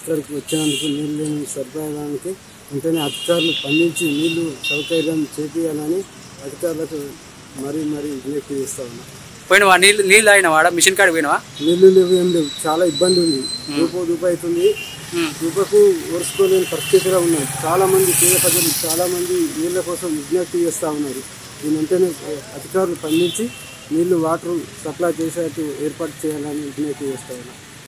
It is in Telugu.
ఇక్కడికి వచ్చినందుకు నీళ్ళు లేని సరిపోయడానికి వెంటనే అధికారులు స్పందించి నీళ్లు సౌకర్యం చేపియాలని అధికారులకు మరీ విజ్ఞప్తి చేస్తా ఉన్నా. పోయినవా నీళ్ళు అయిన వాడ మిషన్ కాడికి పోయినవా? నీళ్లు లేవు, ఏం లేవు, చాలా ఇబ్బంది ఉంది. దూప అవుతుంది, దూపకు ఓర్చుకోలేని పరిస్థితిలో ఉన్నాయి. చాలా మంది పేద ప్రజలు చాలా మంది నీళ్ళ కోసం విజ్ఞప్తి చేస్తూ ఉన్నారు. దీని వెంటనే అధికారులు స్పందించి నీళ్లు వాటర్ సప్లై చేసేట్టు ఏర్పాటు చేయాలని విజ్ఞప్తి చేస్తా ఉన్నారు.